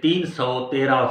313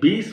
20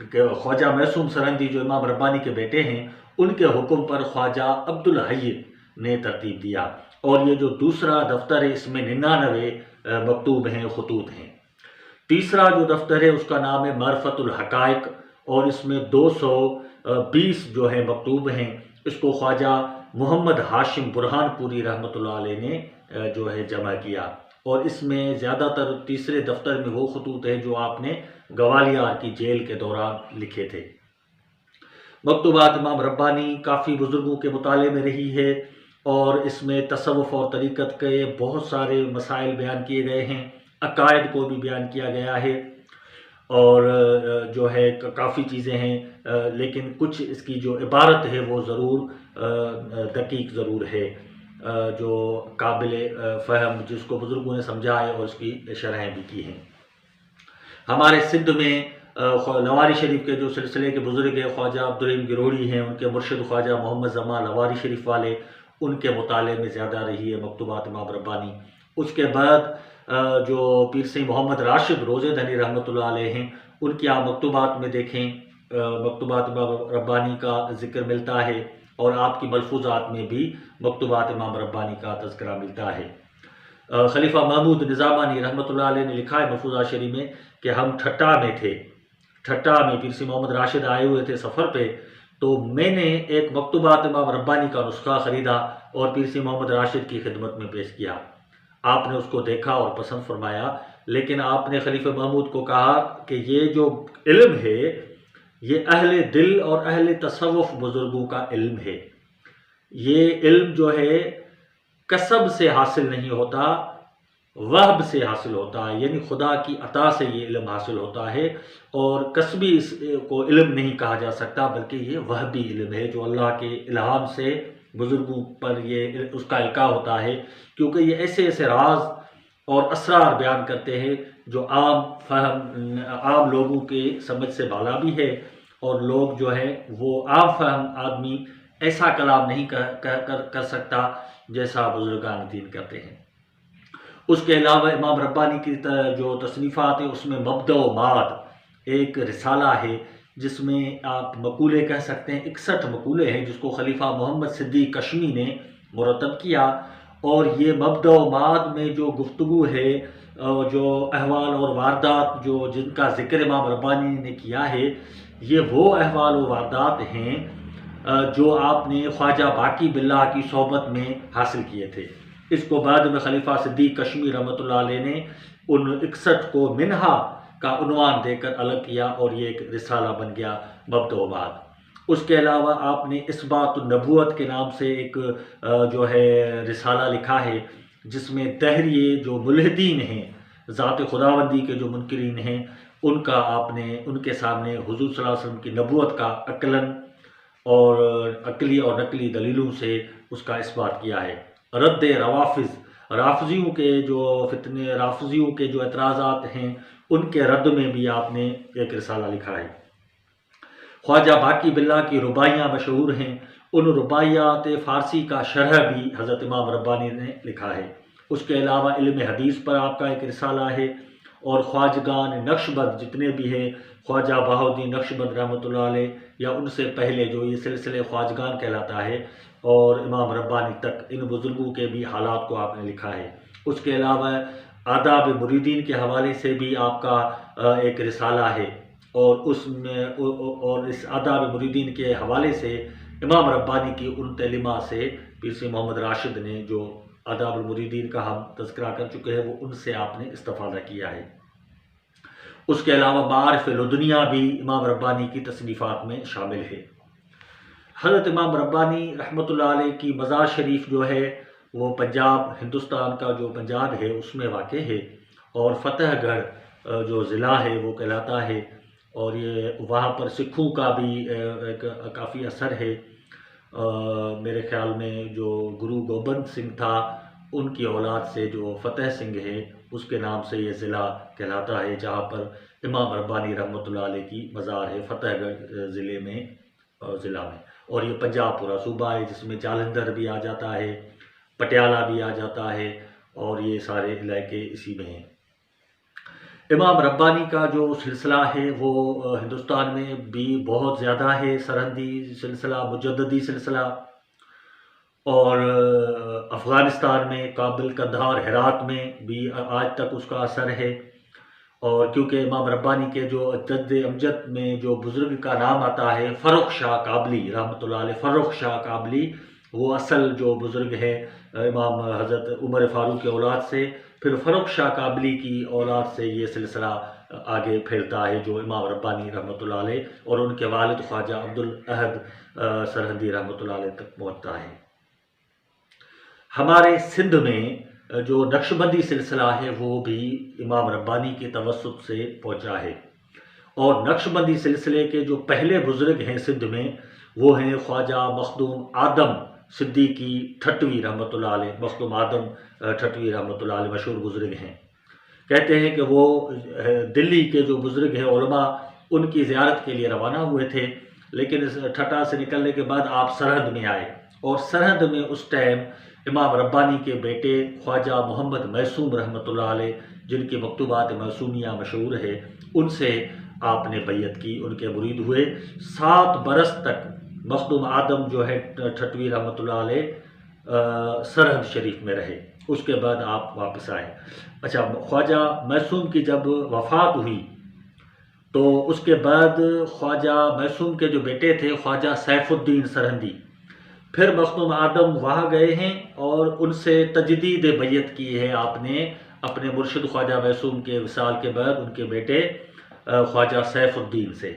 کہ خواجہ معصوم سرہندی جو امام ربانی کے بیٹے ہیں، ان کے حکم پر خواجہ عبدالحی نے ترتیب دیا، اور یہ جو دوسرا دفتر ہے اس میں 99 مکتوب ہیں، خطوط ہیں۔ تیسرا جو دفتر ہے اس کا نام ہے معرفت الحقائق، اور اس میں 220 جو ہے مکتوب ہیں۔ اس کو خواجہ محمد ہاشم برہان پوری رحمۃ اللہ علیہ نے جو ہے جمع کیا، اور اس میں زیادہ تر تیسرے دفتر میں وہ خطوط ہیں جو آپ نے گوالیار کی جیل کے دوران لکھے تھے۔ مکتوبات امام ربانی کافی بزرگوں کے مطالعے میں رہی ہے، اور اس میں تصوف اور طریقت کے بہت سارے مسائل بیان کیے گئے ہیں، عقائد کو بھی بیان کیا گیا ہے، اور جو ہے کافی چیزیں ہیں، لیکن کچھ اس کی جو عبارت ہے وہ ضرور دقیق ضرور ہے، جو قابل فہم، جس کو بزرگوں نے سمجھا ہے اور اس کی شرحیں بھی کی ہیں۔ ہمارے سندھ میں لواری شریف کے جو سلسلے کے بزرگ ہیں خواجہ عبدالرحیم گروڑی ہیں، ان کے مرشد خواجہ محمد زمان لواری شریف والے، ان کے مطالعے میں زیادہ رہی ہے مکتوبات امام ربانی۔ اس کے بعد جو پیر سید محمد راشد روزے دھنی رحمۃ اللہ علیہ ہیں، ان کی آپ مکتوبات میں دیکھیں مکتوبات امام ربانی کا ذکر ملتا ہے، اور آپ کی ملفوظات میں بھی مکتوبات امام ربانی کا تذکرہ ملتا ہے۔ خلیفہ محمود نظامانی رحمۃ اللہ علیہ نے لکھا ہے ملفوظات شریف میں کہ ہم ٹھٹا میں تھے، ٹھٹا میں پیر سید محمد راشد آئے ہوئے تھے سفر پہ، تو میں نے ایک مکتوبات امام ربانی کا نسخہ خریدا اور پیر سید محمد راشد کی خدمت میں پیش کیا۔ آپ نے اس کو دیکھا اور پسند فرمایا، لیکن آپ نے خلیفہ محمود کو کہا کہ یہ جو علم ہے یہ اہل دل اور اہل تصوف بزرگوں کا علم ہے، یہ علم جو ہے کسب سے حاصل نہیں ہوتا، وہب سے حاصل ہوتا ہے، یعنی خدا کی عطا سے یہ علم حاصل ہوتا ہے، اور کسبی اس کو علم نہیں کہا جا سکتا، بلکہ یہ وہبی علم ہے جو اللہ کے الہام سے بزرگوں پر یہ اس کا القاء ہوتا ہے، کیونکہ یہ ایسے ایسے راز اور اسرار بیان کرتے ہیں جو عام لوگوں کے سمجھ سے بالا بھی ہے، اور لوگ جو ہے وہ عام فہم آدمی ایسا کلام نہیں کر سکتا جیسا بزرگان دین کرتے ہیں۔ اس کے علاوہ امام ربانی کی جو تصنیفات ہیں اس میں مبدأ و معاد ایک رسالہ ہے، جس میں آپ مقولے کہہ سکتے ہیں، 61 مقولے ہیں جس کو خلیفہ محمد صدیق کشمی نے مرتب کیا، اور یہ مبدأ و معاد میں جو گفتگو ہے، جو احوال اور واردات جن کا ذکر امام ربانی نے کیا ہے، یہ وہ احوال و واردات ہیں جو آپ نے خواجہ باقی باللہ کی صحبت میں حاصل کیے تھے۔ اس کو بعد میں خلیفہ صدیق کشمی رحمۃ اللہ علیہ نے ان 61 کو منہا کا عنوان دے کر الگ کیا، اور یہ ایک رسالہ بن گیا مبدأ و معاد۔ اس کے علاوہ آپ نے اثبات النبوت کے نام سے ایک جو ہے رسالہ لکھا ہے، جس میں دہریے جو ملحدین ہیں، ذات خداوندی کے جو منکرین ہیں، ان کا آپ نے ان کے سامنے حضور صلی اللہ علیہ وسلم کی نبوت کا اور عقلی اور نقلی دلیلوں سے اس کا اثبات کیا ہے۔ رد رافضیوں کے جو فتنے، رافضیوں کے جو اعتراضات ہیں، ان کے رد میں بھی آپ نے ایک رسالہ لکھا ہے۔ خواجہ باقی باللہ کی رباعیاں مشہور ہیں، ان رباعیات فارسی کا شرح بھی حضرت امام ربانی نے لکھا ہے۔ اس کے علاوہ علم حدیث پر آپ کا ایک رسالہ ہے، اور خواجگان نقش بند جتنے بھی ہیں، خواجہ بہاؤالدین نقش بند رحمۃ اللہ علیہ یا ان سے پہلے جو یہ سلسلے خواجگان کہلاتا ہے، اور امام ربانی تک، ان بزرگوں کے بھی حالات کو آپ نے لکھا ہے۔ اس کے علاوہ آداب مریدین کے حوالے سے بھی آپ کا ایک رسالہ ہے، اور اس آداب مریدین کے حوالے سے امام ربانی کی ان تعلیمات سے پیر سید محمد راشد نے جو آداب المریدین کا ہم تذکرہ کر چکے ہیں، وہ ان سے آپ نے استفادہ کیا ہے۔ اس کے علاوہ معارف لدنیہ بھی امام ربانی کی تصنیفات میں شامل ہے۔ حضرت امام ربانی رحمۃ اللہ علیہ کی مزار شریف جو ہے وہ پنجاب، ہندوستان کا جو پنجاب ہے اس میں واقع ہے، اور فتح گڑھ جو ضلع ہے وہ کہلاتا ہے، اور یہ وہاں پر سکھوں کا بھی ایک کافی اثر ہے۔ میرے خیال میں جو گرو گوبند سنگھ تھا، ان کی اولاد سے جو فتح سنگھ ہے، اس کے نام سے یہ ضلع کہلاتا ہے، جہاں پر امام ربانی رحمۃ اللہ علیہ کی مزار ہے، فتح گڑھ ضلع میں۔ اور یہ پنجاب پورا صوبہ ہے، جس میں جالندھر بھی آ جاتا ہے، پٹیالہ بھی آ جاتا ہے، اور یہ سارے علاقے اسی میں ہیں۔ امام ربانی کا جو سلسلہ ہے وہ ہندوستان میں بھی بہت زیادہ ہے، سرہندی سلسلہ، مجددی سلسلہ، اور افغانستان میں کابل، قندھار، ہرات میں بھی آج تک اس کا اثر ہے۔ اور کیونکہ امام ربانی کے جو جد امجد میں جو بزرگ کا نام آتا ہے فروخ شاہ کابلی رحمۃ اللہ علیہ، فروخ شاہ کابلی، وہ اصل جو بزرگ ہے امام حضرت عمر فاروق کے اولاد سے، پھر فروخ شاہ کابلی کی اولاد سے یہ سلسلہ آگے پھیلتا ہے جو امام ربانی رحمۃ اللہ علیہ اور ان کے والد خواجہ عبدالاحد سرہندی رحمۃ اللہ علیہ تک پہنچتا ہے۔ ہمارے سندھ میں جو نقشبندی سلسلہ ہے وہ بھی امام ربانی کے توسط سے پہنچا ہے، اور نقشبندی سلسلے کے جو پہلے بزرگ ہیں سندھ میں وہ ہیں خواجہ مخدوم آدم صدیقی ٹھٹوی رحمۃ اللہ علیہ۔ مخدوم آدم ٹھٹوی رحمۃ اللہ علیہ مشہور بزرگ ہیں۔ کہتے ہیں کہ وہ دلی کے جو بزرگ ہیں علماء ان کی زیارت کے لیے روانہ ہوئے تھے، لیکن ٹھٹا سے نکلنے کے بعد آپ سرہند میں آئے، اور سرہند میں اس ٹائم امام ربانی کے بیٹے خواجہ محمد معصوم رحمۃ اللہ علیہ، جن کی مکتوبات معصومیہ مشہور ہے، ان سے آپ نے بیعت کی، ان کے مرید ہوئے۔ 7 برس تک مخدوم آدم جو ہے ٹھٹوی رحمۃ اللہ علیہ سرہند شریف میں رہے، اس کے بعد آپ واپس آئے۔ اچھا، خواجہ معصوم کی جب وفات ہوئی تو اس کے بعد خواجہ معصوم کے جو بیٹے تھے خواجہ سیف الدین سرہندی، پھر مخدوم آدم وہاں گئے ہیں اور ان سے تجدید بیعت کی ہے آپ نے اپنے مرشد خواجہ معصوم کے وصال کے بعد ان کے بیٹے خواجہ سیف الدین سے۔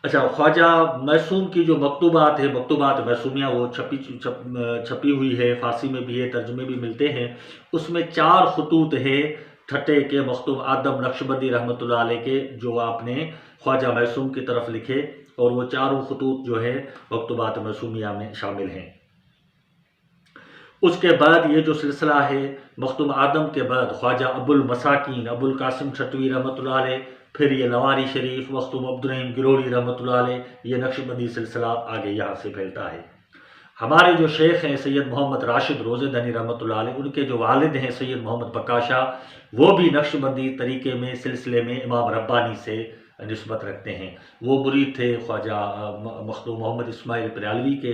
اچھا، خواجہ معصوم کی جو مکتوبات ہیں، مکتوبات معصومیہ، وہ چھپی ہوئی ہے، فارسی میں بھی ہے، ترجمے بھی ملتے ہیں۔ اس میں 4 خطوط ہے ٹھٹے کے مخدوم آدم نقشبندی رحمۃ اللہ علیہ کے، جو آپ نے خواجہ معصوم کی طرف لکھے، اور وہ 4 خطوط جو ہے مکتوبات معصومیہ میں شامل ہیں۔ اس کے بعد یہ جو سلسلہ ہے مخدوم آدم کے بعد خواجہ ابو المساکین ابو القاسم ٹھٹوی رحمۃ اللہ علیہ، پھر یہ لواری شریف مخدوم عبدالرحیم گروڑی رحمۃ اللہ علیہ، یہ نقشبندی سلسلہ آگے یہاں سے پھیلتا ہے۔ ہمارے جو شیخ ہیں سید محمد راشد روزے دانی رحمۃ اللہ علیہ، ان کے جو والد ہیں سید محمد بقا شاہ، وہ بھی نقشبندی طریقے میں سلسلے میں امام ربانی سے نسبت رکھتے ہیں۔ وہ مرید تھے خواجہ مخدوم محمد اسماعیل بریلوی کے،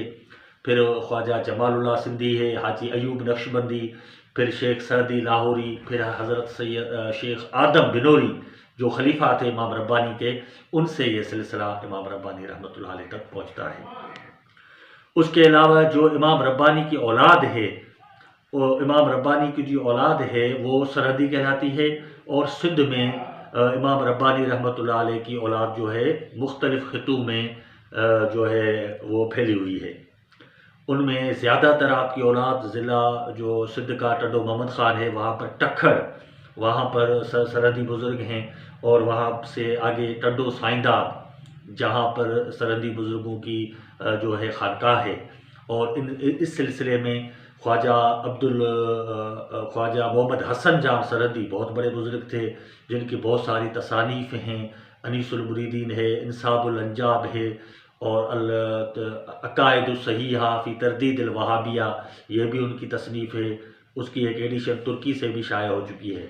پھر خواجہ جمال اللہ سندھی ہے، حاجی ایوب نقشبندی، پھر شیخ سعدی لاہوری، پھر حضرت شیخ آدم بنوری جو خلیفہ تھے امام ربانی کے، ان سے یہ سلسلہ امام ربانی رحمۃ اللہ علیہ تک پہنچتا ہے۔ اس کے علاوہ جو امام ربانی کی اولاد ہے، وہ امام ربانی کی جو اولاد ہے وہ سرہندی کہلاتی ہے، اور سندھ میں امام ربانی رحمۃ اللہ علیہ کی اولاد جو ہے مختلف خطوں میں جو ہے وہ پھیلی ہوئی ہے۔ ان میں زیادہ تر آپ کی اولاد ضلع جو سندھ کا ٹڈو محمد خان ہے، وہاں پر ٹکھر، وہاں پر سرحدی بزرگ ہیں، اور وہاں سے آگے ٹڈو سائنداب، جہاں پر سرحدی بزرگوں کی جو ہے خانقاہ ہے، اور اس سلسلے میں خواجہ محمد حسن جان سرحدی بہت بڑے بزرگ تھے، جن کی بہت ساری تصانیف ہیں، انیس المریدین ہے، انصاب الانجاب ہے، اور عقائد الصحیحہ فی تردید الوہابیہ، یہ بھی ان کی تصنیف ہے۔ اس کی ایک ایڈیشن ترکی سے بھی شائع ہو چکی ہے،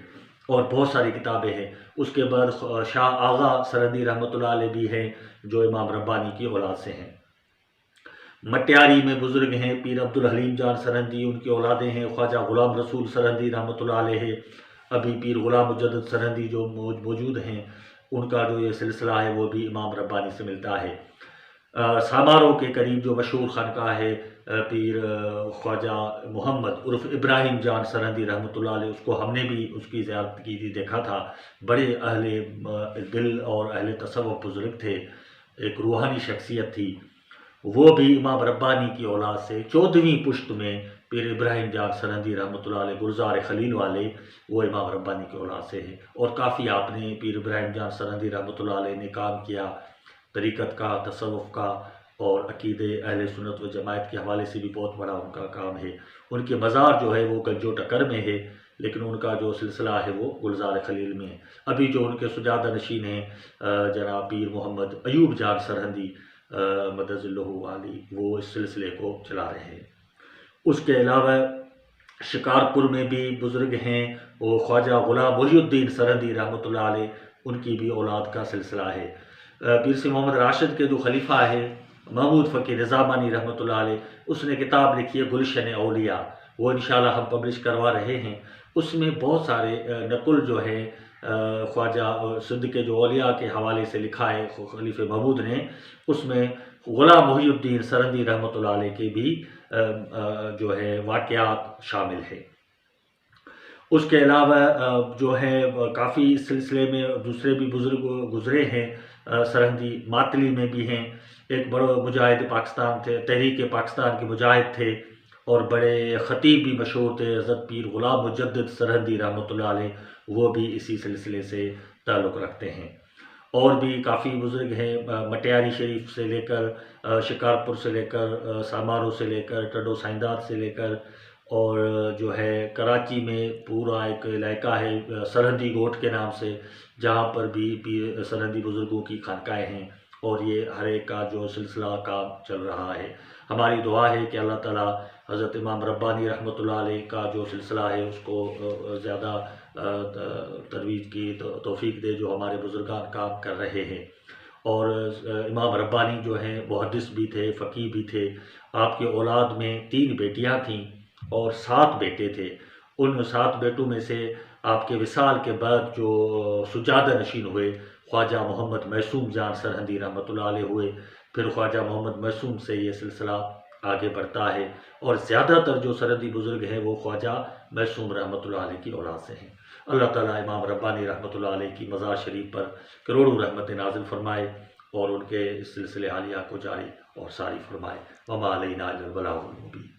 اور بہت ساری کتابیں ہیں۔ اس کے بعد شاہ آغا سرہندی رحمۃ اللہ علیہ بھی ہیں، جو امام ربانی کی اولاد سے ہیں۔ مٹیاری میں بزرگ ہیں پیر عبدالحلیم جان سرہندی، ان کی اولادیں ہیں خواجہ غلام رسول سرہندی رحمۃ اللہ علیہ، ابھی پیر غلام مجدد سرہندی جو موجود ہیں، ان کا جو یہ سلسلہ ہے وہ بھی امام ربانی سے ملتا ہے۔ سامارو کے قریب جو مشہور خانقاہ ہے پیر خواجہ محمد عرف ابراہیم جان سرہندی رحمۃ اللہ علیہ، اس کو ہم نے بھی اس کی زیارت کی تھی، دیکھا تھا، بڑے اہل دل اور اہل تصوف بزرگ تھے، ایک روحانی شخصیت تھی۔ وہ بھی امام ربانی کی اولاد سے 14ویں پشت میں پیر ابراہیم جان سرہندی رحمۃ اللہ علیہ گلزار خلیل والے، وہ امام ربانی کی اولاد سے ہیں، اور کافی آپ نے پیر ابراہیم جان سرہندی رحمۃ اللہ علیہ نے کام کیا، طریقت کا، تصوف کا، اور عقیدے اہل سنت و جماعت کے حوالے سے بھی بہت بڑا ان کا کام ہے۔ ان کے مزار جو ہے وہ گنجو ٹکر میں ہے، لیکن ان کا جو سلسلہ ہے وہ گلزار خلیل میں ہے۔ ابھی جو ان کے سجادہ نشین ہیں جناب پیر محمد ایوب جان سرہندی مدظ اللہ علی، وہ اس سلسلے کو چلا رہے ہیں۔ اس کے علاوہ شکارپور میں بھی بزرگ ہیں، وہ خواجہ غلام محی الدین سرہندی رحمۃ اللہ علیہ، ان کی بھی اولاد کا سلسلہ ہے۔ پیر سی محمد راشد کے جو خلیفہ ہے محمود فقیر رضا بانی رحمۃ اللہ علیہ، اس نے کتاب لکھی ہے گلشن اولیاء، وہ انشاءاللہ ہم پبلش کروا رہے ہیں۔ اس میں بہت سارے نقل جو ہے خواجہ سندھ کے جو اولیاء کے حوالے سے لکھا ہے خلیفہ محمود نے، اس میں غلام محی الدین سرہندی رحمۃ اللہ علیہ کے بھی جو ہے واقعات شامل ہے۔ اس کے علاوہ جو ہے کافی اس سلسلے میں دوسرے بھی بزرگ گزرے ہیں، سرہندی ماتلی میں بھی ہیں، ایک بڑے مجاہد پاکستان تھے، تحریک پاکستان کے مجاہد تھے اور بڑے خطیب بھی مشہور تھے، حضرت پیر غلام مجدد سرہندی رحمۃ اللہ علیہ، وہ بھی اسی سلسلے سے تعلق رکھتے ہیں۔ اور بھی کافی بزرگ ہیں، مٹیاری شریف سے لے کر شکارپور سے لے کر سامارو سے لے کر ٹڈو سائنداد سے لے کر، اور جو ہے کراچی میں پورا ایک علاقہ ہے سرہندی گوٹھ کے نام سے، جہاں پر بھی سرہندی بزرگوں کی خانقاہیں ہیں، اور یہ ہر ایک کا جو سلسلہ کام چل رہا ہے۔ ہماری دعا ہے کہ اللہ تعالیٰ حضرت امام ربانی رحمۃ اللہ علیہ کا جو سلسلہ ہے اس کو زیادہ ترویج کی توفیق دے، جو ہمارے بزرگان کام کر رہے ہیں۔ اور امام ربانی جو ہیں محدث بھی تھے، فقیہ بھی تھے، آپ کے اولاد میں 3 بیٹیاں تھیں اور 7 بیٹے تھے۔ ان 7 بیٹوں میں سے آپ کے وصال کے بعد جو سجادہ نشین ہوئے خواجہ محمد معصوم جان سرہندی رحمۃ اللہ علیہ ہوئے، پھر خواجہ محمد معصوم سے یہ سلسلہ آگے بڑھتا ہے، اور زیادہ تر جو سرہندی بزرگ ہیں وہ خواجہ معصوم رحمۃ اللہ علیہ کی اولاد سے ہیں۔ اللہ تعالیٰ امام ربانی رحمۃ اللہ علیہ کی مزار شریف پر کروڑوں رحمتیں نازل فرمائے اور ان کے اس سلسلے عالیہ کو جاری اور ساری فرمائے۔ وما علینا الا البلاغ المبین۔